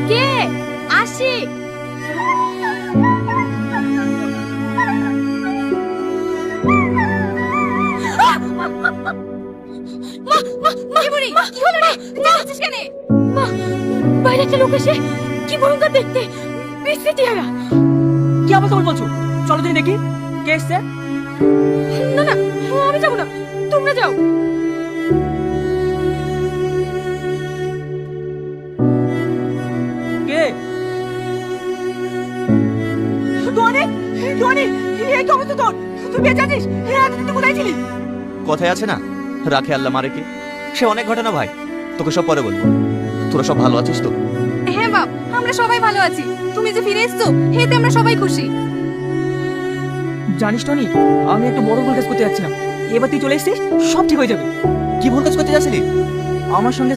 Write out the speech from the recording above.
কে আসি? বাইরে একটা লোক এসে কি ভয়ঙ্কর দেখতে, বিশ্রী চেহারা। কি আবার তোমার বলছো? চলো দিন দেখি কে এসছে। না না, আমি যাবো না, তোমরা যাও। কে? টনি, টনি, এই তো অবস্থা তোর। তুই বেঁচে আছিস? এতদিন তুই কোথায় ছিলি? কথায় আছে না, রাখে আল্লাহ মারে কে। সে অনেক ঘটনা ভাই, তোকে সব পরে বলবো। তোরা সব ভালো আছিস তো? হ্যাঁ বাপ, আমরা সবাই ভালো আছি। তুমি যে ফিরে এসছো এতে আমরা সবাই খুশি। জানিস টনি, আমি একটা বড় ভুল কাজ করতে যাচ্ছিলাম। এবার তুই চলে এসেছিস, সব ঠিক হয়ে যাবে। কি ভুল কাজ করতে যাচ্ছিলি? আমার সঙ্গে